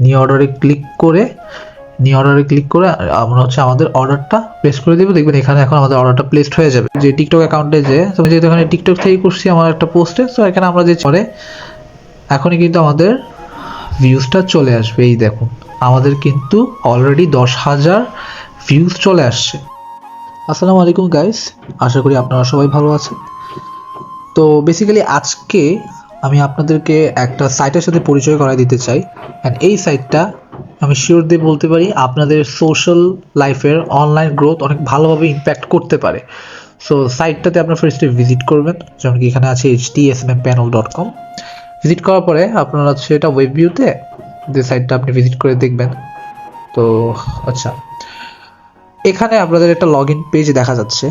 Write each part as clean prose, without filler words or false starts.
New অর্ডারে click করে আমরা হচ্ছে আমাদের অর্ডারটা প্লেস করে দিব। দেখবেন এখানে এখন আমাদের অর্ডারটা প্লেসড হয়ে যাবে। যে টিকটক অ্যাকাউন্টে যেহেতু এখানে টিকটক থেকে করছি আমার একটা পোস্টে, তো এখানে আমরা যে পরে এখনই কিন্তু আমাদের ভিউজটা চলে আসবে। এই দেখুন আমাদের কিন্তু অলরেডি 10,000 ভিউজ চলে আসছে। আসসালামু আলাইকুম গাইস, আশা করি আপনারা সবাই ভালো আছেন। তো বেসিক্যালি আজকে আমি আপনাদেরকে একটা সাইটের সাথে পরিচয় করায় দিতে চাই। অ্যান্ড এই সাইটটা আমি শিওর দিয়ে বলতে পারি আপনাদের সোশ্যাল লাইফের অনলাইন গ্রোথ অনেক ভালোভাবে ইম্প্যাক্ট করতে পারে। সো সাইটটাতে আপনার ফার্স্টে ভিজিট করবেন, যেমন কি এখানে আছে htsmpanel.com। ভিজিট করার পরে আপনারা হচ্ছে এটা ওয়েব ভিউতে যে সাইটটা আপনি ভিজিট করে দেখবেন। তো আচ্ছা, এখানে আপনাদের একটা লগ ইন পেজ দেখা যাচ্ছে।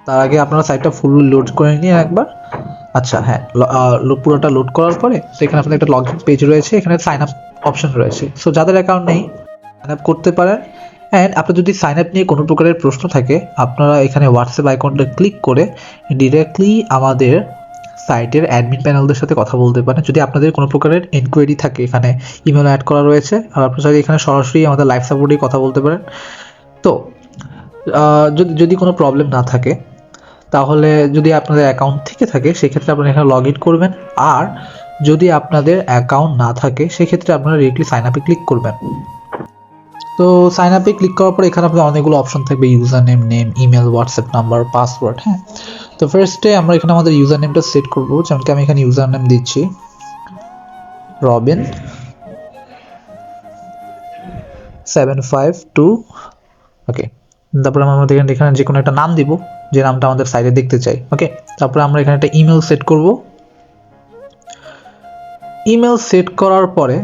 তার আগে আপনারা সাইটটা ফুল লোড করে নিয়ে একবার। আচ্ছা হ্যাঁ, পুরোটা লোড করার পরে এখানে আপনাদের একটা লগ ইন পেজ রয়েছে, এখানে সাইন আপ অপশন রয়েছে। সো যাদের অ্যাকাউন্ট নেই সাইন আপ করতে পারেন। অ্যান্ড আপনার যদি সাইন আপ নিয়ে কোনো প্রকারের প্রশ্ন থাকে, আপনারা এখানে হোয়াটসঅ্যাপ আইকনটা ক্লিক করে ডিরেক্টলি আমাদের সাইটের অ্যাডমিন প্যানেলদের সাথে কথা বলতে পারেন। যদি আপনাদের কোনো প্রকারের এনকোয়ারি থাকে, এখানে ইমেল অ্যাড করা রয়েছে। আর আপনারা চাইলে এখানে সরাসরি আমাদের লাইভ সাপোর্টেই কথা বলতে পারেন। তো যদি কোনো প্রবলেম না থাকে, তাহলে যদি আপনাদের অ্যাকাউন্ট থেকে থাকে সেক্ষেত্রে আপনারা এখানে লগ ইন করবেন। আর যদি আপনাদের অ্যাকাউন্ট না থাকে সেক্ষেত্রে আপনারা ডিরেক্টলি সাইন আপে ক্লিক করবেন। তো সাইন আপে ক্লিক করার পর এখানে আপনার অনেকগুলো অপশন থাকবে, user name, email, WhatsApp number, password. হ্যাঁ, তো ফার্স্টে আমরা এখানে আমাদের ইউজার নেমটা সেট করবো। যেমন কি আমি এখানে ইউজার নেম দিচ্ছি রবিন 752। ওকে, তারপরে আমরা আমাদের এখানে যে কোনো একটা নাম দিব, যে নামটা আমাদের সাইটে দেখতে চাই। ওকে, তারপরে আমরা এখানে একটা ইমেল সেট করব। ইমেল সেট করার পরে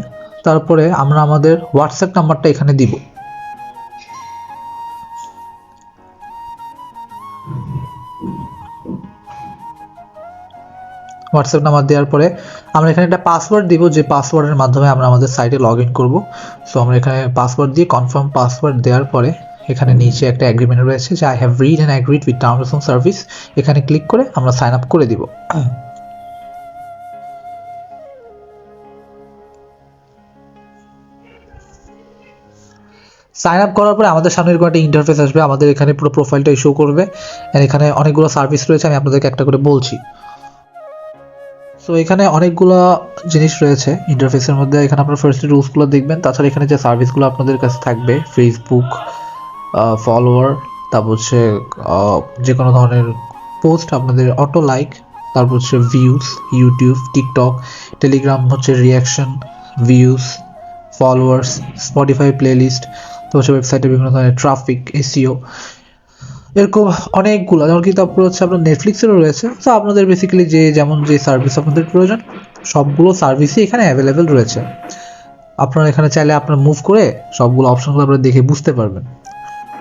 তারপরে আমরা আমাদের হোয়াটসঅ্যাপ নাম্বারটা এখানে দিব। হোয়াটসঅ্যাপ নাম্বার দেওয়ার পরে আমরা এখানে একটা পাসওয়ার্ড দিব, যে পাসওয়ার্ডের মাধ্যমে আমরা আমাদের সাইটে লগ ইন করবো। সো আমরা এখানে পাসওয়ার্ড দিয়ে কনফার্ম পাসওয়ার্ড দেওয়ার পরে এখানে নিচে একটা অ্যাগ্রিমেন্ট রয়েছে যে I have read and agreed with terms and service. এখানে ক্লিক করে আমরা সাইন আপ করে দিব। সাইন আপ করার পরে আমাদের সামনে এরকম একটা ইন্টারফেস আসবে। আমাদের এখানে পুরো প্রোফাইলটা শো করবে। এখানে অনেকগুলো সার্ভিস রয়েছে, আমি আপনাদেরকে একটা করে বলছি। সো এখানে অনেকগুলো জিনিস রয়েছে ইন্টারফেসের মধ্যে। এখানে আপনার ফার্স্ট রুলসগুলো দেখবেন। তাছাড়া এখানে যে সার্ভিসগুলো আপনাদের কাছে থাকবে, ফেসবুক ফলোয়ার, তারপর হচ্ছে যে কোনো ধরনের পোস্ট আপনাদের অটো লাইক, তারপর হচ্ছে ভিউজ, ইউটিউব, টিকটক, টেলিগ্রাম হচ্ছে reaction, views, followers, Spotify playlist, তো হচ্ছে ওয়েবসাইটে বিভিন্ন ধরনের ট্রাফিক, এসইও, এরকম অনেকগুলো। যেমন কি তারপর হচ্ছে আপনার নেটফ্লিক্সেরও রয়েছে। তো আপনাদের বেসিক্যালি যেমন যে সার্ভিস আপনাদের প্রয়োজন সবগুলো সার্ভিসই এখানে অ্যাভেলেবেল রয়েছে। আপনারা এখানে চাইলে আপনারা মুভ করে সবগুলো অপশনগুলো আপনারা দেখে বুঝতে পারবেন।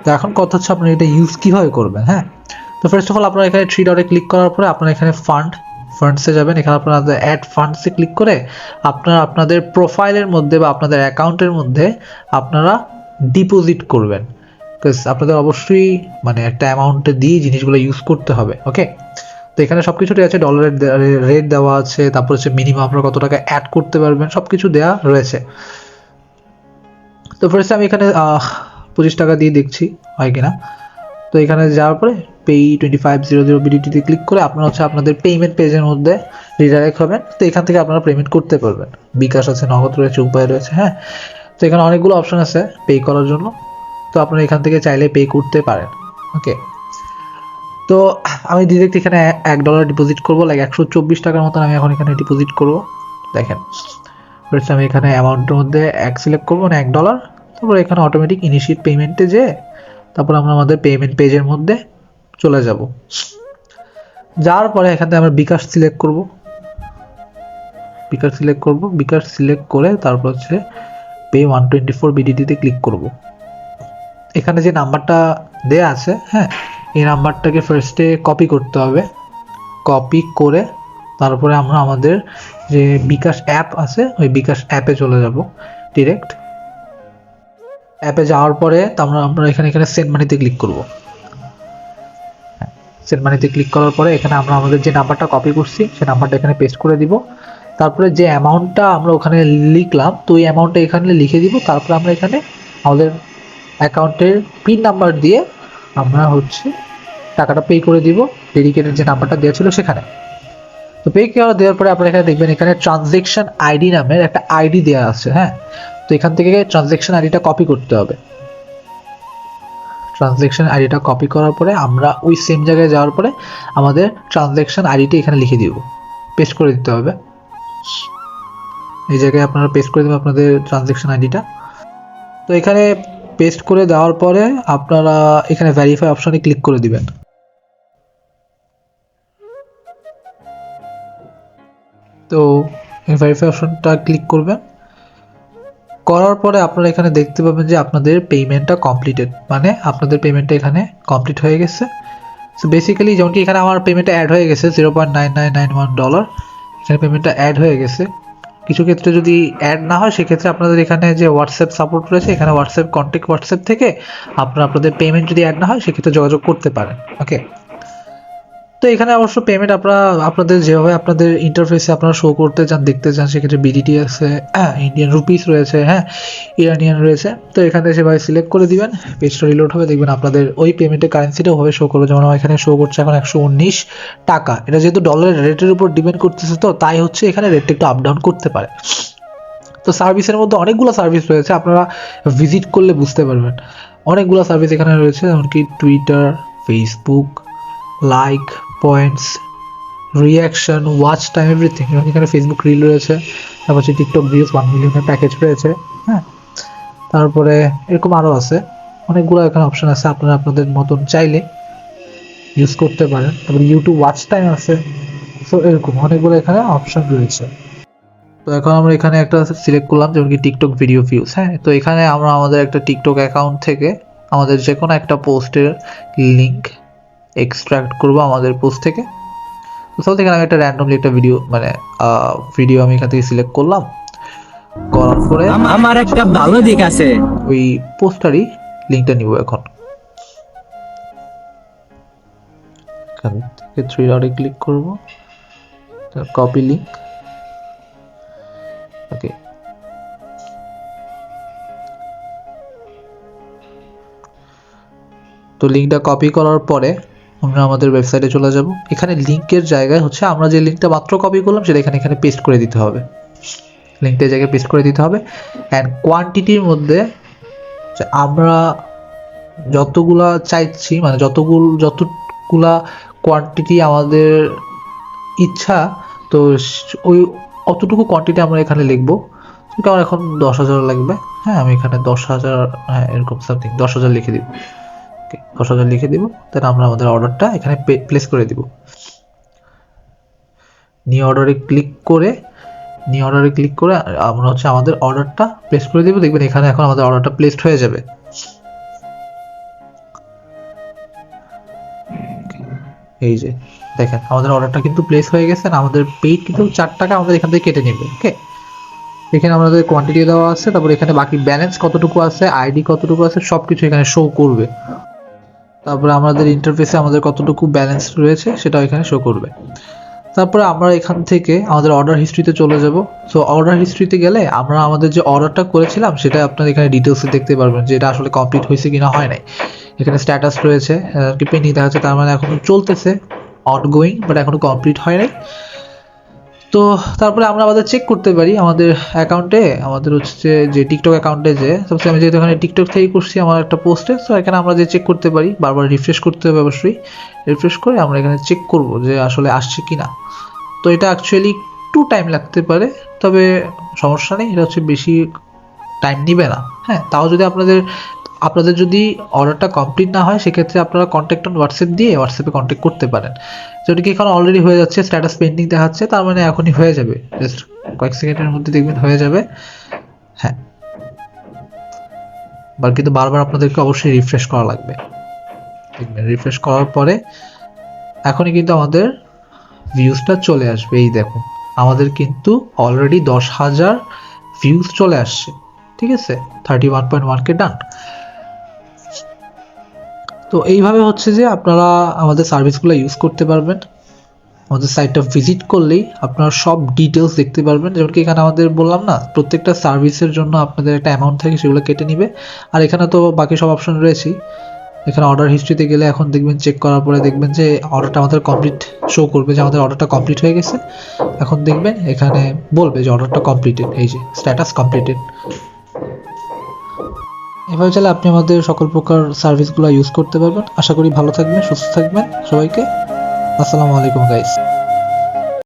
তো এখন কথা হচ্ছে আপনারা এটা ইউজ কীভাবে করবেন। হ্যাঁ, তো ফার্স্ট অফ অল আপনারা এখানে থ্রি ডটে ক্লিক করার পরে আপনারা এখানে ফান্ডসে যাবেন। এখানে আপনারা অ্যাড ফান্ডসে ক্লিক করে আপনারা আপনাদের প্রোফাইলের মধ্যে বা আপনাদের অ্যাকাউন্টের মধ্যে আপনারা ডিপোজিট করবেন। বিকজ আপনাদের অবশ্যই মানে একটা অ্যামাউন্টে দিয়ে জিনিসগুলো ইউজ করতে হবে। ওকে, তো এখানে সব কিছুটাই আছে, ডলারের রেট দেওয়া আছে, তারপর হচ্ছে মিনিমাম আপনারা কত টাকা অ্যাড করতে পারবেন সব কিছু দেওয়া রয়েছে। তো ফার্স্টে আমি এখানে 25 টাকা দিয়ে দেখছি হয় কিনা। তো এখানে যাওয়ার পরে পেই 2500 বিডিটিতে ক্লিক করে আপনারা হচ্ছে আপনাদের পেমেন্ট পেজের মধ্যে রিডাইরেক্ট হবেন। তো এখান থেকে আপনারা পেমেন্ট করতে পারবেন। বিকাশ আছে, নগদ রয়েছে, উপায় রয়েছে। হ্যাঁ, তো এখানে অনেকগুলো অপশন আছে পে করার জন্য। তো আপনারা এখান থেকে চাইলে পে করতে পারেন। ওকে, তো আমি ডিরেক্ট এখানে $1 ডিপোজিট করবো, লাইক 124 টাকার মতন আমি এখন এখানে ডিপোজিট করবো। দেখেন ফার্স্ট আমি এখানে অ্যামাউন্টের মধ্যে সিলেক্ট করবো, না $1। তারপর এখানে অটোমেটিক ইনিশিয়েট পেমেন্টে যেয়ে তারপর আমরা আমাদের পেমেন্ট পেজের মধ্যে চলে যাব। যাওয়ার পরে এখান থেকে আমরা বিকাশ সিলেক্ট করব। বিকাশ সিলেক্ট করে তারপর হচ্ছে পে 124 বিডিটিতে ক্লিক করব। এখানে যে নাম্বারটা দেয়া আছে, হ্যাঁ, এই নাম্বারটাকে ফার্স্টে কপি করতে হবে। কপি করে তারপরে আমরা আমাদের যে বিকাশ অ্যাপ আছে ওই বিকাশ অ্যাপে চলে যাব। ডিরেক্ট অ্যাপে যাওয়ার পরে আমরা এখানে সেন্ড মানিতে ক্লিক করব। সেন্ড মানিতে ক্লিক করার পরে এখানে আমরা আমাদের যে নাম্বারটা কপি করছি সেই নাম্বারটা এখানে পেস্ট করে দিব। তারপরে যে অ্যামাউন্টটা আমরা ওখানে লিখলাম, তো ওই অ্যামাউন্টটা এখানে লিখে দিব। তারপরে আমরা এখানে আমাদের অ্যাকাউন্টের পিন নাম্বার দিয়ে আমরা হচ্ছে টাকাটা পে করে দিব ডেডিকেটেড যে নাম্বারটা দেওয়া ছিল সেখানে। তো পে দেওয়ার পরে আপনারা এখানে দেখবেন এখানে ট্রানজেকশন আইডি নামের একটা আইডি দেওয়া আছে। হ্যাঁ, তো এখান থেকে ট্রানজেকশন আইডিটা কপি করতে হবে। ট্রানজেকশন আইডিটা কপি করার পরে আমরা ওই সেম জায়গায় যাওয়ার পরে আমাদের ট্রানজেকশন আইডিটা এখানে লিখে দিব, পেস্ট করে দিতে হবে। এই জায়গায় আপনারা পেস্ট করে দেবেন আপনাদের ট্রানজেকশন আইডিটা। তো এখানে পেস্ট করে দেওয়ার পরে আপনারা এখানে ভেরিফাই অপশনে ক্লিক করে দিবেন। তো ভেরিফাই অপশনটা ক্লিক করবেন, করার পরে আপনারা এখানে দেখতে পাবেন যে আপনাদের পেমেন্টটা কমপ্লিটেড, মানে আপনাদের পেমেন্টটা এখানে কমপ্লিট হয়ে গেছে। সো বেসিক্যালি যেমন কি এখানে আমার পেমেন্টটা অ্যাড হয়ে গেছে $0.9991, এখানে পেমেন্টটা অ্যাড হয়ে গেছে। কিছু ক্ষেত্রে যদি অ্যাড না হয় সেক্ষেত্রে আপনাদের এখানে যে হোয়াটসঅ্যাপ সাপোর্ট রয়েছে, এখানে হোয়াটসঅ্যাপ থেকে আপনাদের পেমেন্ট যদি অ্যাড না হয় সেক্ষেত্রে যোগাযোগ করতে পারেন। ওকে, তো এখানে অবশ্য পেমেন্ট আপনাদের যেভাবে আপনাদের ইন্টারফেসে আপনারা শো করতে চান, দেখতে চান, সেক্ষেত্রে বিডিটি আছে, ইন্ডিয়ান রুপিস রয়েছে, হ্যাঁ, ইরানিয়ান রয়েছে। তো এখানে সেভাবে সিলেক্ট করে দিবেন, পেজটা রিলোড হবে, দেখবেন আপনাদের ওই পেমেন্টের কারেন্সিটাও ভাবে শো করবে। যেমন আমার এখানে শো করছে এখন 119 টাকা। এটা যেহেতু ডলারের রেটের উপর ডিপেন্ড করতেছে, তো তাই হচ্ছে এখানে রেটটা একটু আপ ডাউন করতে পারে। তো সার্ভিসের মধ্যে অনেকগুলো সার্ভিস রয়েছে, আপনারা ভিজিট করলে বুঝতে পারবেন। অনেকগুলো সার্ভিস এখানে রয়েছে, যেমনকি Twitter, Facebook, like, points, reaction, watch time, everything. এখানে ফেসবুক রিল রয়েছে, তারপর হচ্ছে টিকটক ভিউজ 1 মিলিয়নের প্যাকেজ রয়েছে। হ্যাঁ, তারপরে এরকম আরও আছে অনেকগুলো এখানে অপশন আছে, আপনারা আপনাদের মতন চাইলে ইউজ করতে পারেন। তারপরে ইউটিউব ওয়াচ টাইম আছে। সো এরকম অনেকগুলো এখানে অপশন রয়েছে। তো এখন আমরা এখানে একটা সিলেক্ট করলাম, যেমন কি টিকটক ভিডিও ভিউজ। হ্যাঁ, তো এখানে আমরা আমাদের একটা টিকটক অ্যাকাউন্ট থেকে আমাদের যে কোনো একটা পোস্টের লিঙ্ক এক্সট্রাক্ট করব আমাদের পোস্ট থেকে। তো সব থেকে আমি একটা র্যান্ডমলি একটা ভিডিও আমি এখান থেকে সিলেক্ট করলাম, করার পরে আমার একটা ভালো দিক আছে, ওই পোস্টারই লিঙ্কটা নিব। এখন এখান থেকে 3 ডটে ক্লিক করব, কপি লিঙ্ক। ওকে, তো লিঙ্কটা কপি করার পরে আমরা আমাদের ওয়েবসাইটে চলে যাব। এখানে লিঙ্কের জায়গায় হচ্ছে আমরা যে লিঙ্কটা মাত্র কপি করলাম সেটা এখানে পেস্ট করে দিতে হবে। লিঙ্কটার জায়গায় পেস্ট করে দিতে হবে। অ্যান্ড কোয়ান্টিটির মধ্যে আমরা যতগুলা চাইছি, মানে যতগুলা কোয়ান্টিটি আমাদের ইচ্ছা, তো ওই অতটুকু কোয়ান্টিটি আমরা এখানে লিখবো। কারণ এখন 10,000 লাগবে। হ্যাঁ, আমি এখানে 10,000, হ্যাঁ এরকম সামথিং 10,000 লিখে দিব। 10,000 লিখে দিব, দেন আমরা আমাদের অর্ডারটা এখানে প্লেস করে দিব। নিউ অর্ডারে ক্লিক করে আমরা হচ্ছে আমাদের অর্ডারটা প্লেস করে দিব। দেখবেন এখানে এখন আমাদের অর্ডারটা প্লেসড হয়ে যাবে। এই যে দেখেন আমাদের অর্ডারটা কিন্তু প্লেস হয়ে গেছে, আমাদের পেইড কিন্তু 4 টাকা আমাদের এখান থেকে কেটে নেবে। ওকে, এখানে আমাদের কোয়ান্টিটি দেওয়া আছে, তারপর এখানে বাকি ব্যালেন্স কতটুকু আছে, আইডি কতটুকু আছে, সবকিছু এখানে শো করবে। তারপরে আমাদের ইন্টারফেসে আমাদের কতটুকু ব্যালেন্স রয়েছে সেটাও এখানে শো করবে। তারপরে আমরা এখান থেকে আমাদের অর্ডার হিস্ট্রিতে চলে যাব। সো অর্ডার হিস্ট্রিতে গেলে আমরা আমাদের যে অর্ডারটা করেছিলাম সেটা আপনারা এখানে ডিটেলসে দেখতে পারবেন যে এটা আসলে কমপ্লিট হয়েছে কিনা হয় নাই। এখানে স্ট্যাটাস রয়েছে, পেন্ডিং দেখাচ্ছে, তার মানে এখনো চলতেছে, অনগোয়িং, বাট এখনো কমপ্লিট হয় নাই। তো তারপরে আমরা আমাদের চেক করতে পারি আমাদের অ্যাকাউন্টে, আমাদের হচ্ছে যে টিকটক অ্যাকাউন্টে যে সবসময় আমি যেহেতু এখানে টিকটক থেকেই করছি আমার একটা পোস্টে, সো এখানে আমরা যে চেক করতে পারি, বারবার রিফ্রেশ করতে হবে। অবশ্যই রিফ্রেশ করে আমরা এখানে চেক করব যে আসলে আসছে কিনা। তো এটা অ্যাকচুয়ালি একটু টাইম লাগতে পারে, তবে সমস্যা নেই, এটা হচ্ছে বেশি টাইম নিবে না। হ্যাঁ, তাও যদি আপনাদের যদি অর্ডারটা কমপ্লিট না হয় সেক্ষেত্রে আপনারা কন্ট্যাক্ট অন হোয়াটসঅ্যাপ দিয়ে হোয়াটসঅ্যাপে কন্ট্যাক্ট করতে পারেন। যেটা কি এখন অলরেডি হয়ে যাচ্ছে, স্ট্যাটাস পেন্ডিং দেখাচ্ছে, তার মানে এখনই হয়ে যাবে, জাস্ট কয়েক সেকেন্ডের মধ্যে দেখবেন হয়ে যাবে। হ্যাঁ, কিন্তু বারবার আপনাদেরকে অবশ্যই রিফ্রেশ করা লাগবে। দেখবেন রিফ্রেশ করার পরে এখনই কিন্তু আমাদের ভিউজটা চলে আসবে। এই দেখুন আমাদের কিন্তু অলরেডি 10,000 ভিউজ চলে আসছে। ঠিক আছে, 31.1K ডান। তো এইভাবে হচ্ছে যে আপনারা আমাদের সার্ভিসগুলো ইউজ করতে পারবেন। আমাদের সাইটটা ভিজিট করলেই আপনারা সব ডিটেলস দেখতে পারবেন। যেমন কি এখানে আমাদের বললাম না, প্রত্যেকটা সার্ভিসের জন্য আপনাদের একটা অ্যামাউন্ট থাকে, সেগুলো কেটে নিবে। আর এখানে তো বাকি সব অপশন রয়েছেই। এখানে অর্ডার হিস্ট্রিতে গেলে এখন দেখবেন, চেক করার পরে দেখবেন যে অর্ডারটা আমাদের কমপ্লিট শো করবে, যে আমাদের অর্ডারটা কমপ্লিট হয়ে গেছে। এখন দেখবেন এখানে বলবে যে অর্ডারটা কমপ্লিটেড, এই যে স্ট্যাটাস কমপ্লিটেড। এভাবে চাইলে আপনি আমাদের সকল প্রকার সার্ভিসগুলো ইউজ করতে পারবেন। আশা করি ভালো থাকবেন, সুস্থ থাকবেন। সবাইকে আসসালামু আলাইকুম গাইস।